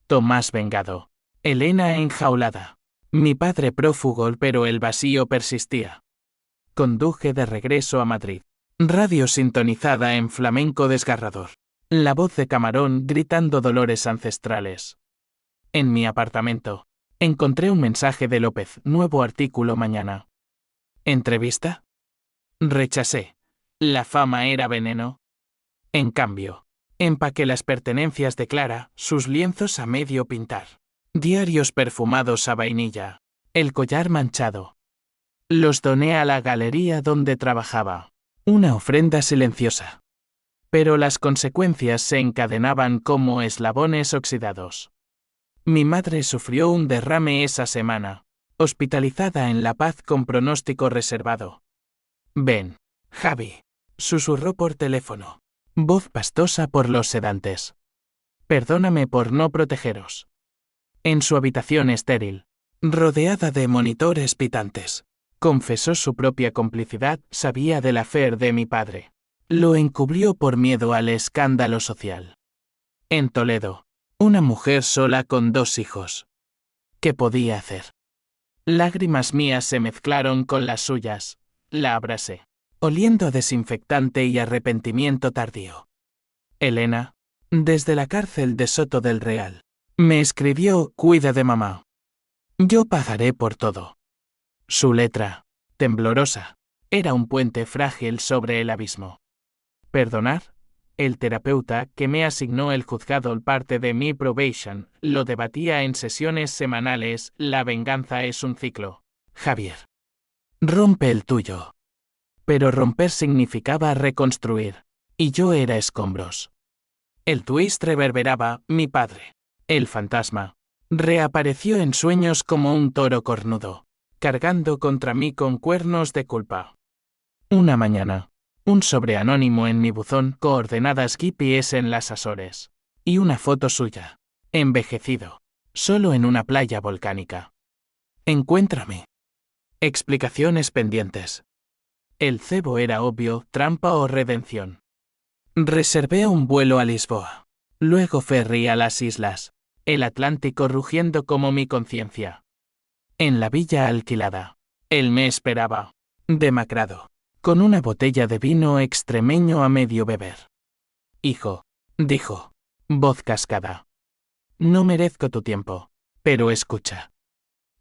Tomás vengado. Elena enjaulada. Mi padre prófugo, pero el vacío persistía. Conduje de regreso a Madrid. Radio sintonizada en flamenco desgarrador. La voz de Camarón gritando dolores ancestrales. En mi apartamento, encontré un mensaje de López: nuevo artículo mañana. ¿Entrevista? Rechacé. La fama era veneno. En cambio, empaqué las pertenencias de Clara, sus lienzos a medio pintar, diarios perfumados a vainilla, el collar manchado. Los doné a la galería donde trabajaba. Una ofrenda silenciosa. Pero las consecuencias se encadenaban como eslabones oxidados. Mi madre sufrió un derrame esa semana, hospitalizada en La Paz con pronóstico reservado. Ven, Javi, susurró por teléfono, voz pastosa por los sedantes. Perdóname por no protegeros. En su habitación estéril, rodeada de monitores pitantes, confesó su propia complicidad. Sabía del affair de mi padre. Lo encubrió por miedo al escándalo social. En Toledo, una mujer sola con 2 hijos. ¿Qué podía hacer? Lágrimas mías se mezclaron con las suyas. La abracé, oliendo a desinfectante y arrepentimiento tardío. Elena, desde la cárcel de Soto del Real, me escribió: cuida de mamá. Yo pagaré por todo. Su letra, temblorosa, era un puente frágil sobre el abismo. Perdonar. El terapeuta que me asignó el juzgado parte de mi probation lo debatía en sesiones semanales: la venganza es un ciclo. Javier. Rompe el tuyo. Pero romper significaba reconstruir, y yo era escombros. El twist reverberaba. Mi padre, el fantasma, reapareció en sueños como un toro cornudo, cargando contra mí con cuernos de culpa. Una mañana, un sobre anónimo en mi buzón, coordenadas GPS en las Azores, y una foto suya, envejecido, solo en una playa volcánica. Encuéntrame. Explicaciones pendientes. El cebo era obvio: trampa o redención. Reservé un vuelo a Lisboa. Luego ferry a las islas, el Atlántico rugiendo como mi conciencia. En la villa alquilada, él me esperaba, demacrado, con una botella de vino extremeño a medio beber. Hijo, dijo, voz cascada. No merezco tu tiempo, pero escucha.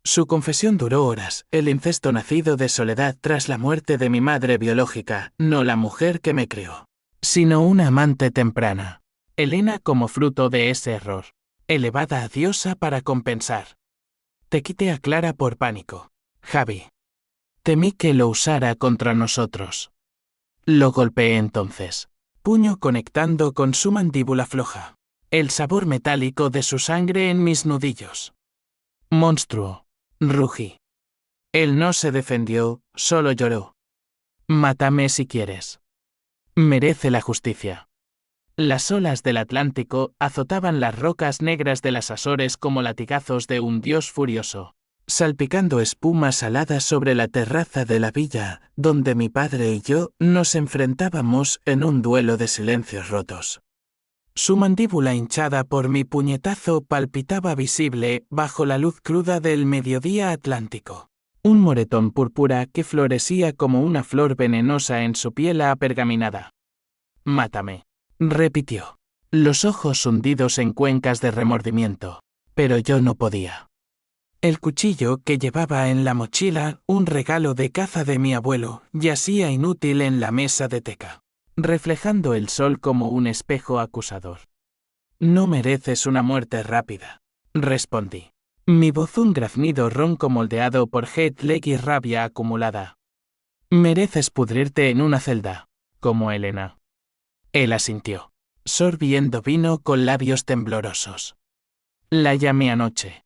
Su confesión duró horas: el incesto nacido de soledad tras la muerte de mi madre biológica, no la mujer que me crió, sino una amante temprana, Elena, como fruto de ese error, elevada a diosa para compensar. Te quité a Clara por pánico, Javi. Temí que lo usara contra nosotros. Lo golpeé entonces, puño conectando con su mandíbula floja, el sabor metálico de su sangre en mis nudillos. Monstruo, rugí. Él no se defendió, solo lloró. Mátame si quieres. Merece la justicia. Las olas del Atlántico azotaban las rocas negras de las Azores como latigazos de un dios furioso, salpicando espuma salada sobre la terraza de la villa, donde mi padre y yo nos enfrentábamos en un duelo de silencios rotos. Su mandíbula, hinchada por mi puñetazo, palpitaba visible bajo la luz cruda del mediodía atlántico. Un moretón púrpura que florecía como una flor venenosa en su piel apergaminada. Mátame, repitió, los ojos hundidos en cuencas de remordimiento, pero yo no podía. El cuchillo que llevaba en la mochila, un regalo de caza de mi abuelo, yacía inútil en la mesa de teca. reflejando el sol como un espejo acusador. No mereces una muerte rápida, respondí. Mi voz un graznido ronco moldeado por jet lag y rabia acumulada. Mereces pudrirte en una celda, como Elena. Él asintió, sorbiendo vino con labios temblorosos. La llamé anoche.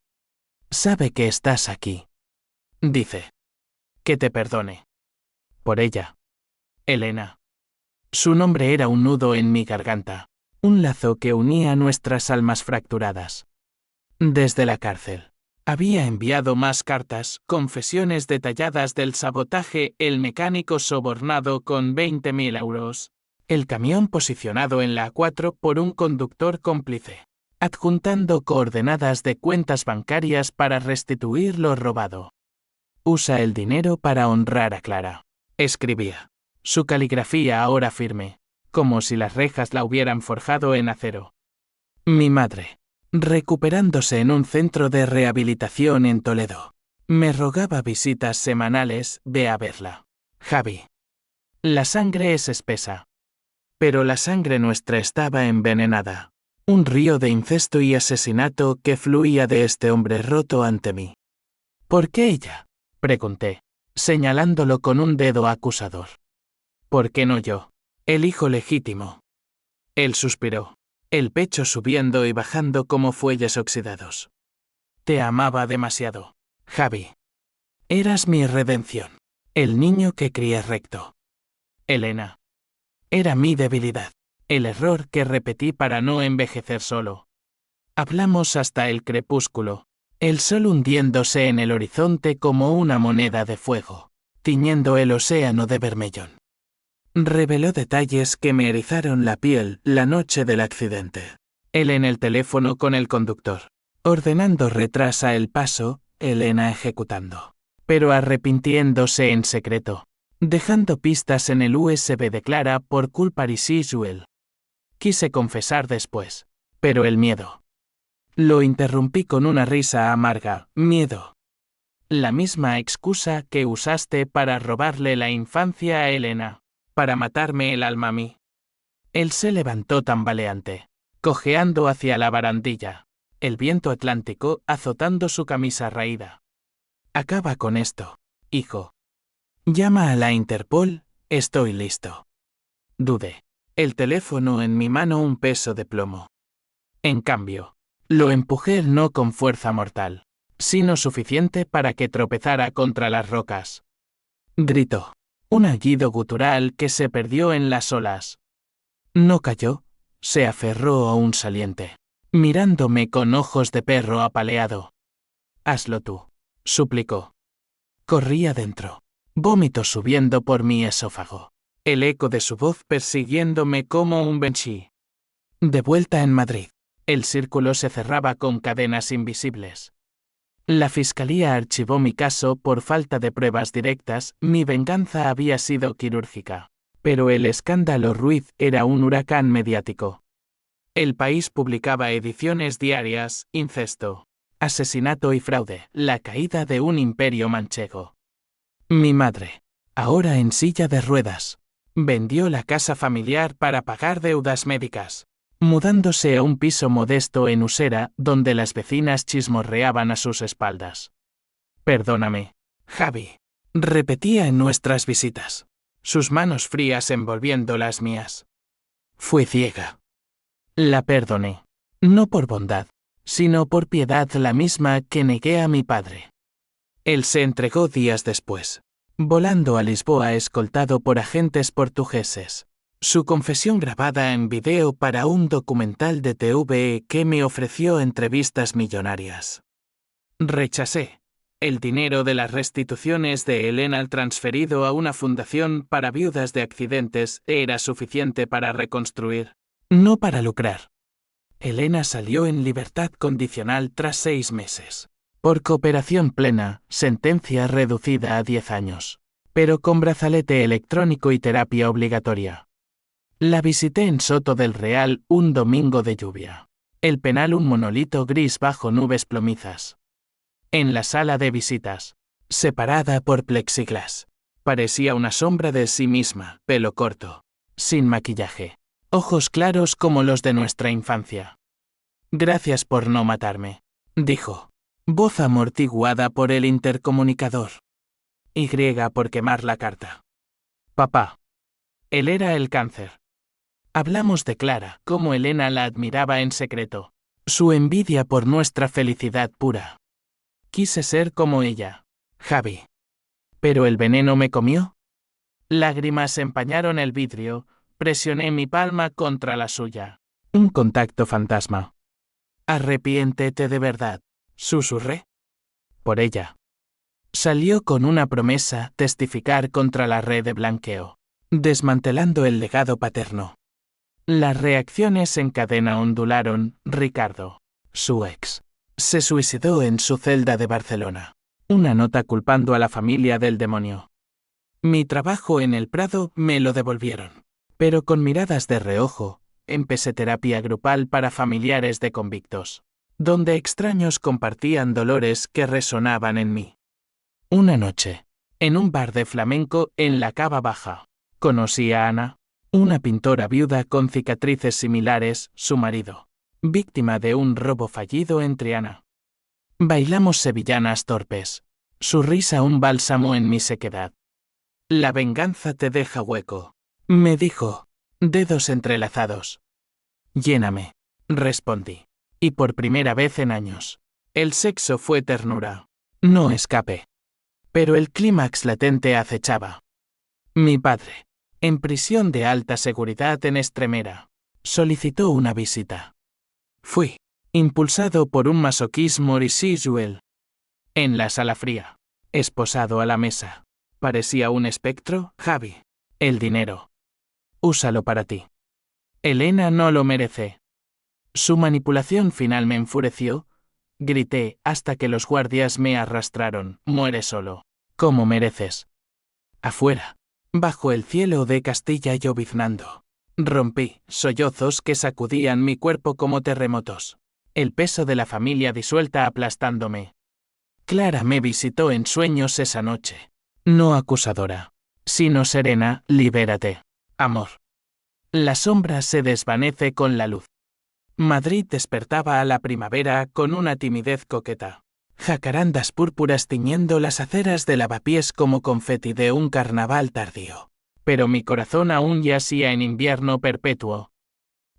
Sabe que estás aquí. Dice. Que te perdone. Por ella. Elena. Su nombre era un nudo en mi garganta, un lazo que unía nuestras almas fracturadas. Desde la cárcel. Había enviado más cartas, confesiones detalladas del sabotaje, el mecánico sobornado con 20.000 euros, el camión posicionado en la A4 por un conductor cómplice, adjuntando coordenadas de cuentas bancarias para restituir lo robado. Usa el dinero para honrar a Clara, escribía. Su caligrafía ahora firme, como si las rejas la hubieran forjado en acero. Mi madre, recuperándose en un centro de rehabilitación en Toledo, me rogaba visitas semanales, ve a verla. Javi. La sangre es espesa. Pero la sangre nuestra estaba envenenada. Un río de incesto y asesinato que fluía de este hombre roto ante mí. ¿Por qué ella? Pregunté, señalándolo con un dedo acusador. ¿Por qué no yo? El hijo legítimo. Él suspiró, el pecho subiendo y bajando como fuelles oxidados. Te amaba demasiado, Javi. Eras mi redención, el niño que crié recto. Elena. Era mi debilidad, el error que repetí para no envejecer solo. Hablamos hasta el crepúsculo, el sol hundiéndose en el horizonte como una moneda de fuego, tiñendo el océano de bermellón. Reveló detalles que me erizaron la piel la noche del accidente. Él en el teléfono con el conductor, ordenando retrasa el paso, Elena ejecutando, pero arrepintiéndose en secreto, dejando pistas en el USB de Clara por culpa de Sisuel. Quise confesar después, pero el miedo. Lo interrumpí con una risa amarga, miedo. La misma excusa que usaste para robarle la infancia a Elena. Para matarme el alma a mí. Él se levantó tambaleante, cojeando hacia la barandilla, el viento atlántico azotando su camisa raída. Acaba con esto, hijo. Llama a la Interpol, estoy listo. Dudé. El teléfono en mi mano un peso de plomo. En cambio, lo empujé no con fuerza mortal, sino suficiente para que tropezara contra las rocas. Gritó. Un aullido gutural que se perdió en las olas. No cayó, se aferró a un saliente, mirándome con ojos de perro apaleado. Hazlo tú, suplicó. Corrí adentro, vómito subiendo por mi esófago, el eco de su voz persiguiéndome como un banshee. De vuelta en Madrid, el círculo se cerraba con cadenas invisibles. La fiscalía archivó mi caso por falta de pruebas directas, mi venganza había sido quirúrgica. Pero el escándalo Ruiz era un huracán mediático. El País publicaba ediciones diarias, incesto, asesinato y fraude, la caída de un imperio manchego. Mi madre, ahora en silla de ruedas, vendió la casa familiar para pagar deudas médicas, mudándose a un piso modesto en Usera, donde las vecinas chismorreaban a sus espaldas. Perdóname, Javi, repetía en nuestras visitas, sus manos frías envolviendo las mías. Fui ciega. La perdoné, no por bondad, sino por piedad la misma que negué a mi padre. Él se entregó días después, volando a Lisboa escoltado por agentes portugueses. Su confesión grabada en video para un documental de TV que me ofreció entrevistas millonarias. Rechacé. El dinero de las restituciones de Elena transferido a una fundación para viudas de accidentes era suficiente para reconstruir, no para lucrar. Elena salió en libertad condicional tras 6 meses. Por cooperación plena, sentencia reducida a 10 años, pero con brazalete electrónico y terapia obligatoria. La visité en Soto del Real un domingo de lluvia. El penal un monolito gris bajo nubes plomizas. En la sala de visitas, separada por plexiglas, parecía una sombra de sí misma, pelo corto, sin maquillaje. Ojos claros como los de nuestra infancia. Gracias por no matarme, dijo. Voz amortiguada por el intercomunicador. Y por quemar la carta. Papá. Él era el cáncer. Hablamos de Clara, cómo Elena la admiraba en secreto. Su envidia por nuestra felicidad pura. Quise ser como ella. Javi. ¿Pero el veneno me comió? Lágrimas empañaron el vidrio, presioné mi palma contra la suya. Un contacto fantasma. Arrepiéntete de verdad, susurré. Por ella. Salió con una promesa, testificar contra la red de blanqueo, desmantelando el legado paterno. Las reacciones en cadena ondularon. Ricardo, su ex, se suicidó en su celda de Barcelona. Una nota culpando a la familia del demonio. Mi trabajo en el Prado me lo devolvieron. Pero con miradas de reojo, empecé terapia grupal para familiares de convictos, donde extraños compartían dolores que resonaban en mí. Una noche, en un bar de flamenco en la Cava Baja, conocí a Ana, una pintora viuda con cicatrices similares, su marido, víctima de un robo fallido en Triana. Bailamos sevillanas torpes, su risa un bálsamo en mi sequedad. La venganza te deja hueco, me dijo, dedos entrelazados. Lléname, respondí. Y por primera vez en años, el sexo fue ternura, no escape. Pero el clímax latente acechaba. Mi padre, en prisión de alta seguridad en Extremera, solicitó una visita. Fui, impulsado por un masoquismo residual. En la sala fría, esposado a la mesa, parecía un espectro. Javi, el dinero. Úsalo para ti. Elena no lo merece. Su manipulación final me enfureció. Grité hasta que los guardias me arrastraron. Muere solo, como mereces. Afuera, bajo el cielo de Castilla lloviznando, rompí sollozos que sacudían mi cuerpo como terremotos. El peso de la familia disuelta aplastándome. Clara me visitó en sueños esa noche. No acusadora, sino serena. Libérate, amor. La sombra se desvanece con la luz. Madrid despertaba a la primavera con una timidez coqueta. Jacarandas púrpuras tiñendo las aceras de lavapiés como confeti de un carnaval tardío. Pero mi corazón aún yacía en invierno perpetuo.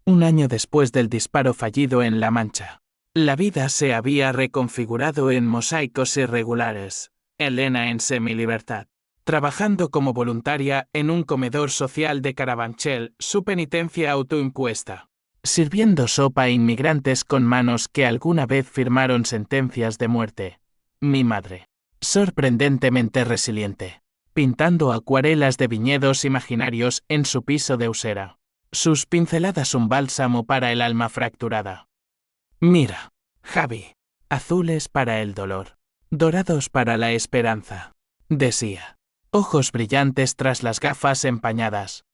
Un año después del disparo fallido en La Mancha, la vida se había reconfigurado en mosaicos irregulares. Elena en semilibertad, trabajando como voluntaria en un comedor social de Carabanchel, su penitencia autoimpuesta. Sirviendo sopa a inmigrantes con manos que alguna vez firmaron sentencias de muerte. Mi madre, sorprendentemente resiliente, pintando acuarelas de viñedos imaginarios en su piso de Usera. Sus pinceladas un bálsamo para el alma fracturada. Mira, Javi, azules para el dolor, dorados para la esperanza, decía. Ojos brillantes tras las gafas empañadas.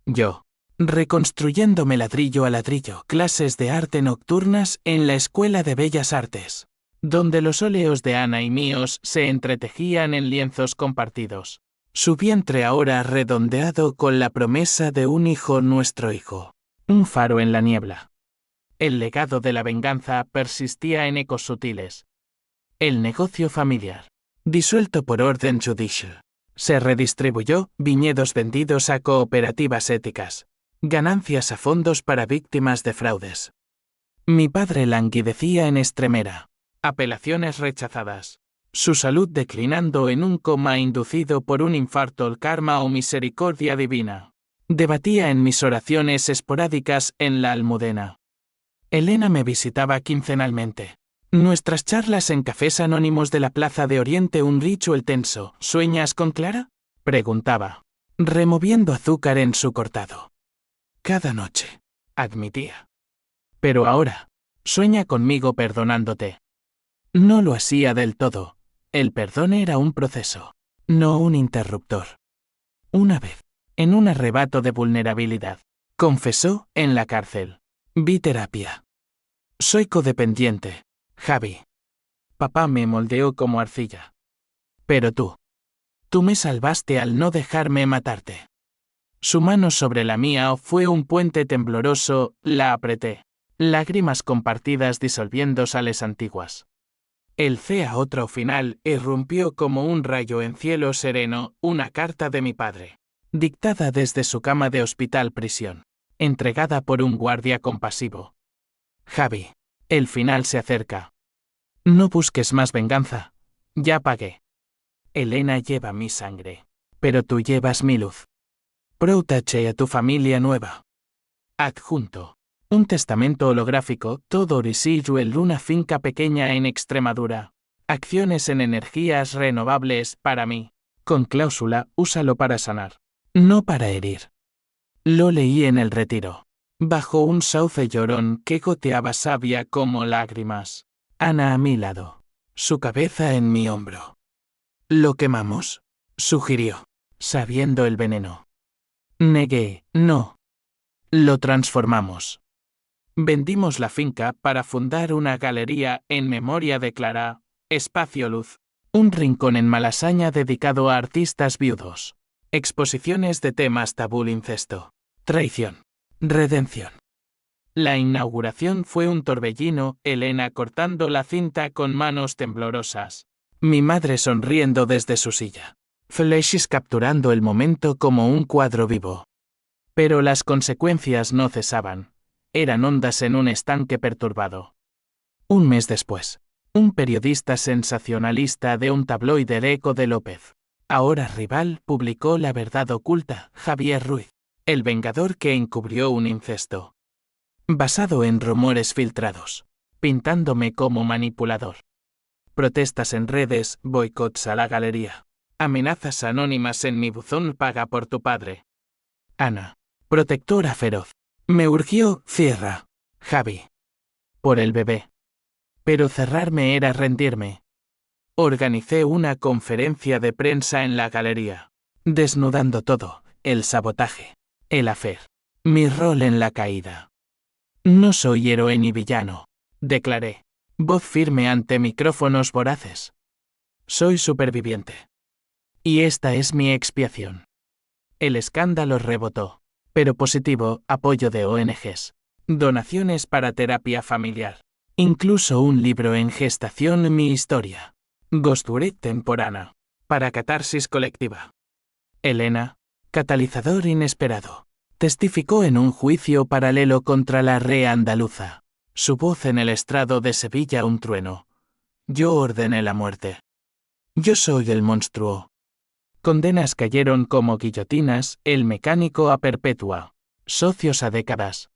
Yo, reconstruyéndome ladrillo a ladrillo, clases de arte nocturnas en la Escuela de Bellas Artes, donde los óleos de Ana y míos se entretejían en lienzos compartidos. Su vientre ahora redondeado con la promesa de un hijo, nuestro hijo. Un faro en la niebla. El legado de la venganza persistía en ecos sutiles. El negocio familiar, disuelto por orden judicial, se redistribuyó, viñedos vendidos a cooperativas éticas, ganancias a fondos para víctimas de fraudes. Mi padre languidecía en Extremera, apelaciones rechazadas, su salud declinando en un coma inducido por un infarto, el karma o misericordia divina. Debatía en mis oraciones esporádicas en la Almudena. Elena me visitaba quincenalmente. Nuestras charlas en cafés anónimos de la Plaza de Oriente, un ritual tenso. ¿Sueñas con Clara?, preguntaba, removiendo azúcar en su cortado. Cada noche, admitía. Pero ahora, sueña conmigo perdonándote. No lo hacía del todo. El perdón era un proceso, no un interruptor. Una vez, en un arrebato de vulnerabilidad, confesó en la cárcel. Vi terapia. Soy codependiente, Javi. Papá me moldeó como arcilla. Pero tú me salvaste al no dejarme matarte. Su mano sobre la mía fue un puente tembloroso, la apreté. Lágrimas compartidas disolviendo sales antiguas. El C a otro final irrumpió como un rayo en cielo sereno, una carta de mi padre. Dictada desde su cama de hospital-prisión. Entregada por un guardia compasivo. Javi. El final se acerca. No busques más venganza. Ya pagué. Elena lleva mi sangre. Pero tú llevas mi luz. Protege a tu familia nueva. Adjunto. Un testamento holográfico, todo orisiru en una finca pequeña en Extremadura. Acciones en energías renovables para mí. Con cláusula, úsalo para sanar. No para herir. Lo leí en el retiro. Bajo un sauce llorón que goteaba savia como lágrimas. Ana a mi lado. Su cabeza en mi hombro. ¿Lo quemamos? Sugirió, sabiendo el veneno. Negué, no. Lo transformamos. Vendimos la finca para fundar una galería en memoria de Clara, Espacio Luz. Un rincón en Malasaña dedicado a artistas viudos. Exposiciones de temas tabú, incesto, traición, redención. La inauguración fue un torbellino, Elena cortando la cinta con manos temblorosas. Mi madre sonriendo desde su silla. Fleshis capturando el momento como un cuadro vivo. Pero las consecuencias no cesaban. Eran ondas en un estanque perturbado. Un mes después, un periodista sensacionalista de un tabloide, El Eco de López, ahora rival, publicó La verdad oculta, Javier Ruiz, el vengador que encubrió un incesto. Basado en rumores filtrados, pintándome como manipulador. Protestas en redes, boicots a la galería. Amenazas anónimas en mi buzón, paga por tu padre. Ana, protectora feroz. Me urgió, cierra. Javi. Por el bebé. Pero cerrarme era rendirme. Organicé una conferencia de prensa en la galería. Desnudando todo, el sabotaje, el affair. Mi rol en la caída. No soy héroe ni villano, declaré. Voz firme ante micrófonos voraces. Soy superviviente. Y esta es mi expiación. El escándalo rebotó. Pero positivo, apoyo de ONGs. Donaciones para terapia familiar. Incluso un libro en gestación, mi historia. Ghostwrite temporana. Para catarsis colectiva. Elena, catalizador inesperado. Testificó en un juicio paralelo contra la rea andaluza. Su voz en el estrado de Sevilla un trueno. Yo ordené la muerte. Yo soy el monstruo. Condenas cayeron como guillotinas, el mecánico a perpetua. Socios a décadas.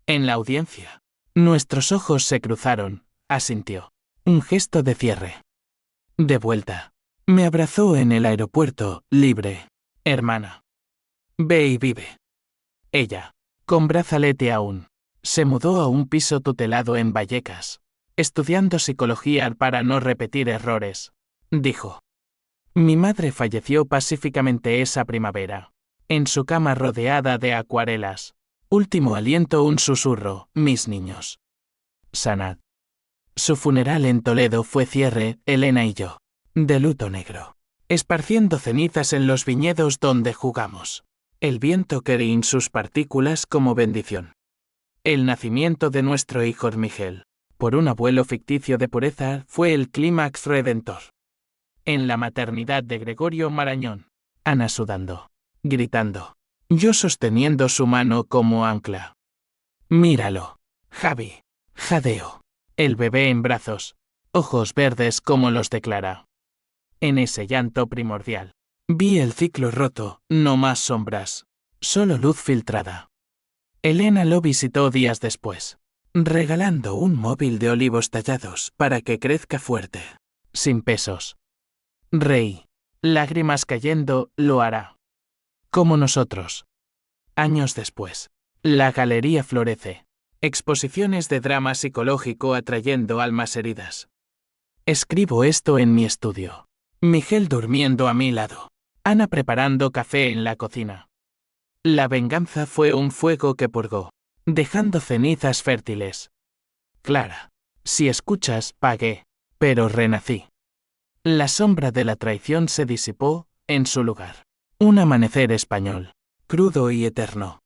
En la audiencia. Nuestros ojos se cruzaron, asintió. Un gesto de cierre. De vuelta. Me abrazó en el aeropuerto, libre. Hermana. Ve y vive. Ella, con brazalete aún, se mudó a un piso tutelado en Vallecas, estudiando psicología para no repetir errores, dijo. Mi madre falleció pacíficamente esa primavera, en su cama rodeada de acuarelas. Último aliento, un susurro, mis niños. Sanad. Su funeral en Toledo fue cierre, Elena y yo, de luto negro, esparciendo cenizas en los viñedos donde jugamos. El viento querían sus partículas como bendición. El nacimiento de nuestro hijo Miguel, por un abuelo ficticio de pureza, fue el clímax redentor. En la maternidad de Gregorio Marañón, Ana sudando, gritando, yo sosteniendo su mano como ancla. Míralo, Javi, jadeo. El bebé en brazos, ojos verdes como los de Clara. En ese llanto primordial, vi el ciclo roto, no más sombras, solo luz filtrada. Elena lo visitó días después, regalando un móvil de olivos tallados para que crezca fuerte, sin pesos. Reí, lágrimas cayendo, lo hará. Como nosotros. Años después, la galería florece. Exposiciones de drama psicológico atrayendo almas heridas. Escribo esto en mi estudio. Miguel durmiendo a mi lado. Ana preparando café en la cocina. La venganza fue un fuego que purgó, dejando cenizas fértiles. Clara, si escuchas, pagué, pero renací. La sombra de la traición se disipó, en su lugar. Un amanecer español. crudo y eterno.